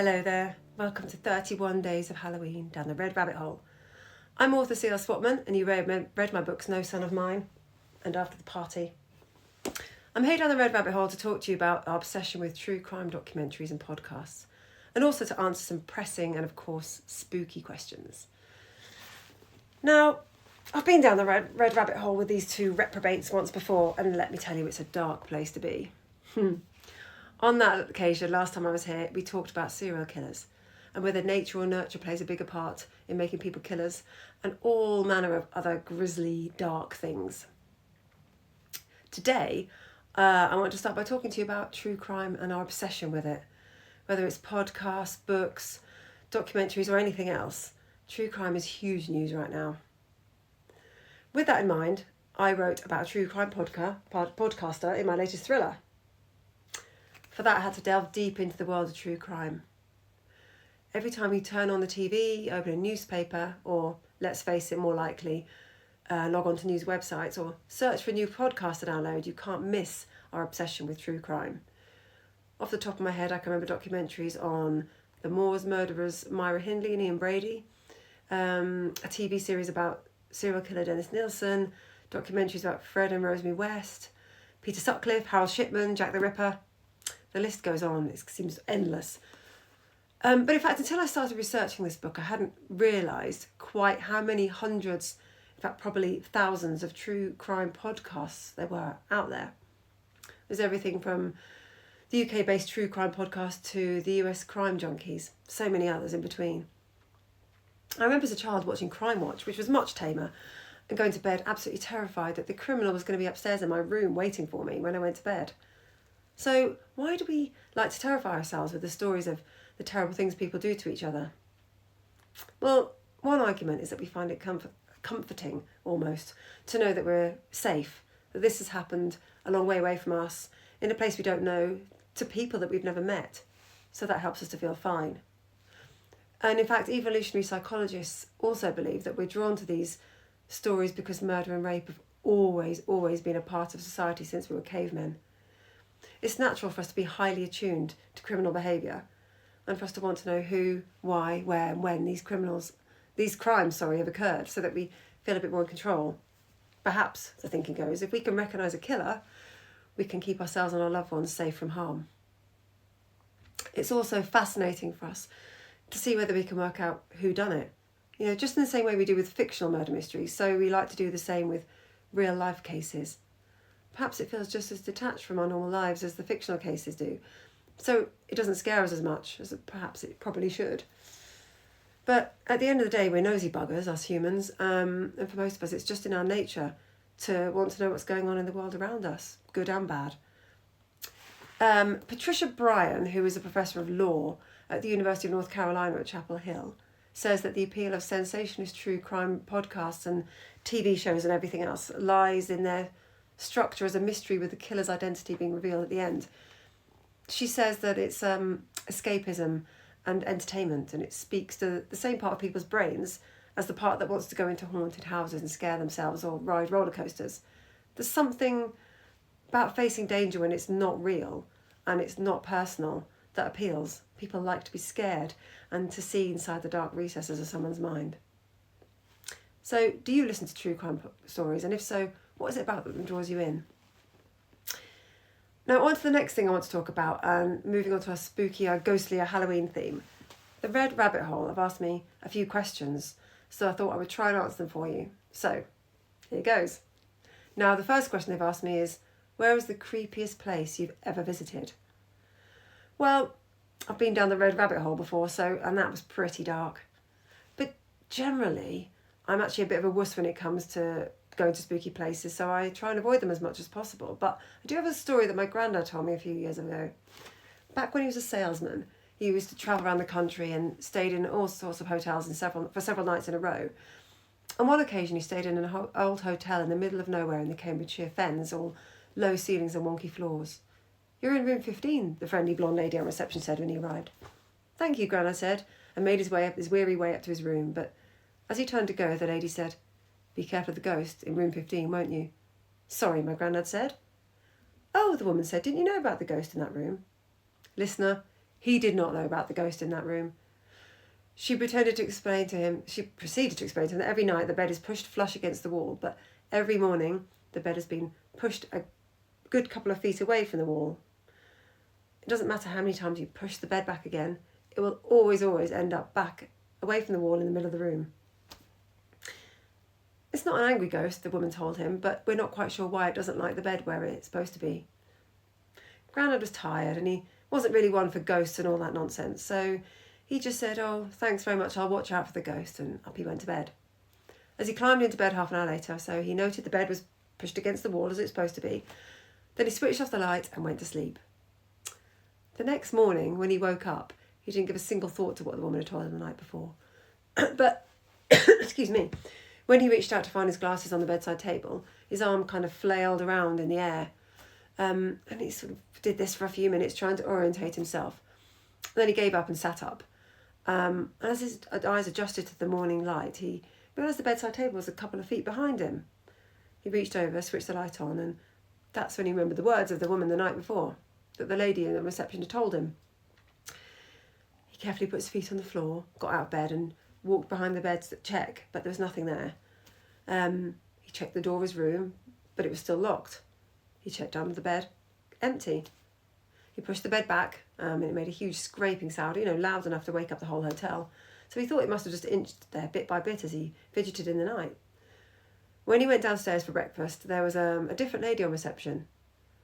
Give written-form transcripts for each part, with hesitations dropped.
Hello there, welcome to 31 Days of Halloween down the Red Rabbit Hole. I'm author Clare Swatman and you read my books No Son of Mine and After the Party. I'm here down the Red Rabbit Hole to talk to you about our obsession with true crime documentaries and podcasts, and also to answer some pressing and of course spooky questions. Now, I've been down the Red Rabbit Hole with these two reprobates once before, and let me tell you, it's a dark place to be. On that occasion, last time I was here, we talked about serial killers and whether nature or nurture plays a bigger part in making people killers, and all manner of other grisly, dark things. Today, I want to start by talking to you about true crime and our obsession with it. Whether it's podcasts, books, documentaries or anything else, true crime is huge news right now. With that in mind, I wrote about a true crime podcaster in my latest thriller. For that, I had to delve deep into the world of true crime. Every time you turn on the TV, open a newspaper, or, let's face it, more likely, log on to news websites or search for a new podcast to download, you can't miss our obsession with true crime. Off the top of my head, I can remember documentaries on the Moors murderers Myra Hindley and Ian Brady, a TV series about serial killer Dennis Nilsen, documentaries about Fred and Rosemary West, Peter Sutcliffe, Harold Shipman, Jack the Ripper. The list goes on, it seems endless. But in fact, until I started researching this book, I hadn't realised quite how many hundreds, in fact probably thousands of true crime podcasts there were out there. There's everything from the UK-based true crime podcast to the US Crime Junkies, so many others in between. I remember as a child watching Crime Watch, which was much tamer, and going to bed absolutely terrified that the criminal was going to be upstairs in my room waiting for me when I went to bed. So why do we like to terrify ourselves with the stories of the terrible things people do to each other? Well, one argument is that we find it comforting, almost, to know that we're safe, that this has happened a long way away from us, in a place we don't know, to people that we've never met. So that helps us to feel fine. And in fact, evolutionary psychologists also believe that we're drawn to these stories because murder and rape have always been a part of society since we were cavemen. It's natural for us to be highly attuned to criminal behaviour and for us to want to know who, why, where and when these crimes have occurred, so that we feel a bit more in control. Perhaps, the thinking goes, if we can recognise a killer, we can keep ourselves and our loved ones safe from harm. It's also fascinating for us to see whether we can work out who done it. You know, just in the same way we do with fictional murder mysteries, so we like to do the same with real life cases. Perhaps it feels just as detached from our normal lives as the fictional cases do, so it doesn't scare us as much as perhaps it probably should. But at the end of the day, we're nosy buggers, us humans, and for most of us it's just in our nature to want to know what's going on in the world around us, good and bad. Patricia Bryan, who is a professor of law at the University of North Carolina at Chapel Hill, says that the appeal of sensationalist true crime podcasts and TV shows and everything else lies in their structure as a mystery with the killer's identity being revealed at the end. She says that it's escapism and entertainment, and it speaks to the same part of people's brains as the part that wants to go into haunted houses and scare themselves or ride roller coasters. There's something about facing danger when it's not real and it's not personal that appeals. People like to be scared and to see inside the dark recesses of someone's mind. So, do you listen to true crime stories? And if so, what is it about that draws you in? Now, on to the next thing I want to talk about, and moving on to our spookier, ghostlier Halloween theme. The Red Rabbit Hole have asked me a few questions, so I thought I would try and answer them for you. So, here goes. Now, the first question they've asked me is, where is the creepiest place you've ever visited? Well, I've been down the Red Rabbit Hole before, and that was pretty dark. But generally, I'm actually a bit of a wuss when it comes to going to spooky places, so I try and avoid them as much as possible. But I do have a story that my granddad told me a few years ago. Back when he was a salesman, he used to travel around the country and stayed in all sorts of hotels for several nights in a row. On one occasion, he stayed in an old hotel in the middle of nowhere in the Cambridgeshire Fens, all low ceilings and wonky floors. "You're in room 15, the friendly blonde lady on reception said when he arrived. "Thank you," Grandad said, and made his weary way up to his room. But as he turned to go, the lady said, "Be careful of the ghost in room 15, won't you?" "Sorry," my Grandad said. "Oh," the woman said, "didn't you know about the ghost in that room?" Listener, He did not know about the ghost in that room. She proceeded to explain to him that every night the bed is pushed flush against the wall, but every morning the bed has been pushed a good couple of feet away from the wall. It doesn't matter how many times you push the bed back again, it will always end up back away from the wall in the middle of the room. It's not an angry ghost, the woman told him, but we're not quite sure why it doesn't like the bed where it's supposed to be. Grandad was tired and he wasn't really one for ghosts and all that nonsense, so he just said, "Oh, thanks very much, I'll watch out for the ghost," and up he went to bed. As he climbed into bed half an hour later, so he noted the bed was pushed against the wall as it's supposed to be. Then he switched off the light and went to sleep. The next morning, when he woke up, he didn't give a single thought to what the woman had told him the night before. But, excuse me, when he reached out to find his glasses on the bedside table, his arm kind of flailed around in the air. And he sort of did this for a few minutes, trying to orientate himself. Then he gave up and sat up. And as his eyes adjusted to the morning light, he realised the bedside table was a couple of feet behind him. He reached over, switched the light on, and that's when he remembered the words of the woman the night before, that the lady in the reception had told him. He carefully put his feet on the floor, got out of bed and walked behind the bed to check, but there was nothing there. He checked the door of his room, but it was still locked. He checked under the bed, empty. He pushed the bed back, and it made a huge scraping sound, loud enough to wake up the whole hotel. So he thought it must have just inched there bit by bit as he fidgeted in the night. When he went downstairs for breakfast, there was a different lady on reception.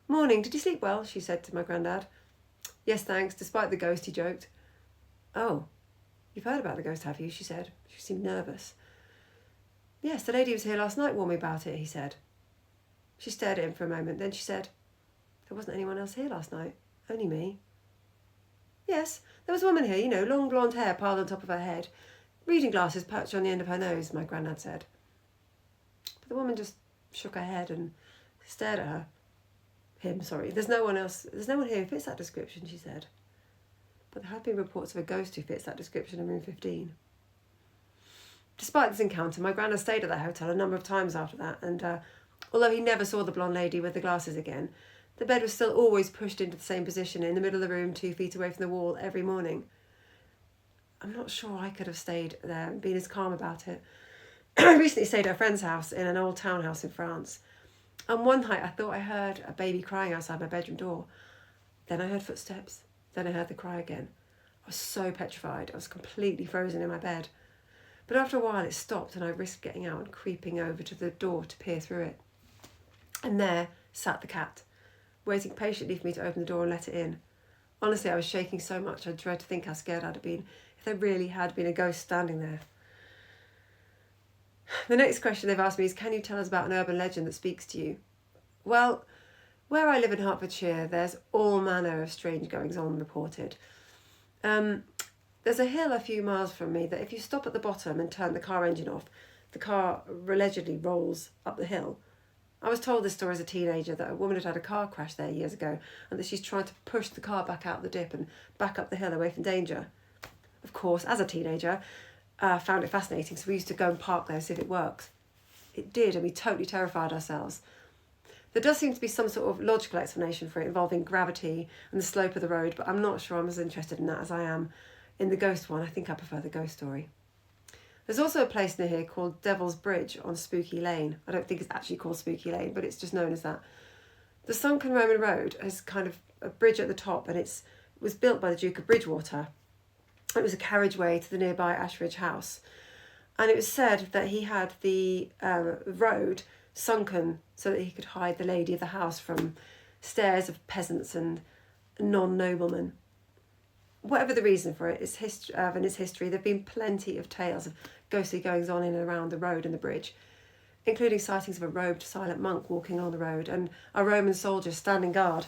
"Morning, did you sleep well?" she said to my granddad. "Yes, thanks, despite the ghost," he joked. "Oh, you've heard about the ghost, have you?" she said. She seemed nervous. "Yes, the lady who was here last night warned me about it," he said. She stared at him for a moment, then she said, "There wasn't anyone else here last night, only me." "Yes, there was a woman here, long blonde hair piled on top of her head, reading glasses perched on the end of her nose," my granddad said. But the woman just shook her head and stared at her. There's no one here who fits that description," she said. But there have been reports of a ghost who fits that description in room 15. Despite this encounter, my granddad stayed at that hotel a number of times after that, and although he never saw the blonde lady with the glasses again, the bed was still always pushed into the same position in the middle of the room 2 feet away from the wall every morning. I'm not sure I could have stayed there and been as calm about it. I recently stayed at a friend's house in an old townhouse in France. And one night I thought I heard a baby crying outside my bedroom door. Then I heard footsteps. Then I heard the cry again. I was so petrified. I was completely frozen in my bed. But after a while it stopped and I risked getting out and creeping over to the door to peer through it. And there sat the cat, waiting patiently for me to open the door and let it in. Honestly, I was shaking so much I dread to think how scared I'd have been if there really had been a ghost standing there. The next question they've asked me is, can you tell us about an urban legend that speaks to you? Well, where I live in Hertfordshire, there's all manner of strange goings-on reported. There's a hill a few miles from me that if you stop at the bottom and turn the car engine off, the car allegedly rolls up the hill. I was told this story as a teenager, that a woman had had a car crash there years ago and that she's trying to push the car back out the dip and back up the hill away from danger. Of course, as a teenager, I found it fascinating, so we used to go and park there and see if it works. It did, and we totally terrified ourselves. There does seem to be some sort of logical explanation for it involving gravity and the slope of the road, but I'm not sure I'm as interested in that as I am in the ghost one. I think I prefer the ghost story. There's also a place near here called Devil's Bridge on Spooky Lane. I don't think it's actually called Spooky Lane, but it's just known as that. The sunken Roman road has kind of a bridge at the top, and it was built by the Duke of Bridgewater. It was a carriageway to the nearby Ashridge house. And it was said that he had the road sunken so that he could hide the lady of the house from stares of peasants and non-noblemen. Whatever the reason for it, in its history, there have been plenty of tales of ghostly goings-on in and around the road and the bridge, including sightings of a robed silent monk walking along the road and a Roman soldier standing guard.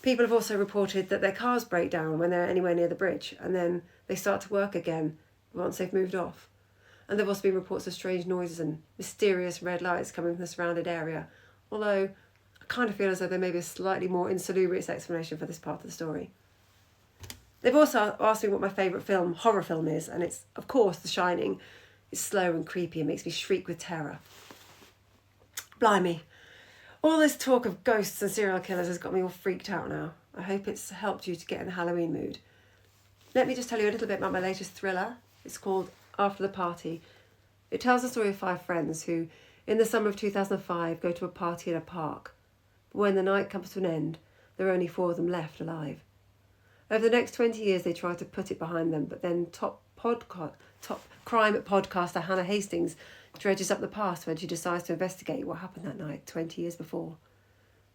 People have also reported that their cars break down when they're anywhere near the bridge, and then they start to work again once they've moved off. And there have also been reports of strange noises and mysterious red lights coming from the surrounded area, although I kind of feel as though there may be a slightly more insalubrious explanation for this part of the story. They've also asked me what my favourite horror film is, and it's, of course, The Shining. It's slow and creepy and makes me shriek with terror. Blimey. All this talk of ghosts and serial killers has got me all freaked out now. I hope it's helped you to get in the Halloween mood. Let me just tell you a little bit about my latest thriller. It's called After the Party. It tells the story of 5 friends who, in the summer of 2005, go to a party in a park. But when the night comes to an end, there are only 4 of them left alive. Over the next 20 years, they try to put it behind them, but then top crime podcaster Hannah Hastings dredges up the past when she decides to investigate what happened that night 20 years before.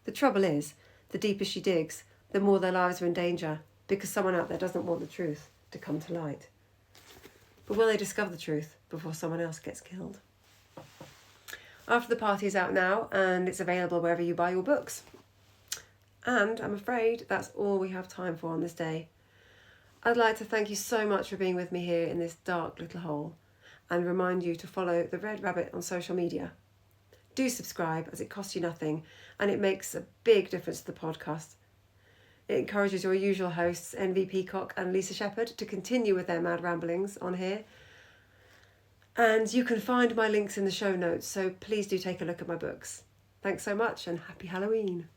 The trouble is, the deeper she digs, the more their lives are in danger, because someone out there doesn't want the truth to come to light. But will they discover the truth before someone else gets killed? After the Party is out now, and it's available wherever you buy your books. And I'm afraid that's all we have time for on this day. I'd like to thank you so much for being with me here in this dark little hole, and remind you to follow The Red Rabbit on social media. Do subscribe, as it costs you nothing, and it makes a big difference to the podcast. It encourages your usual hosts, NV Peacock and Lisa Shepherd, to continue with their mad ramblings on here. And you can find my links in the show notes, so please do take a look at my books. Thanks so much, and happy Halloween.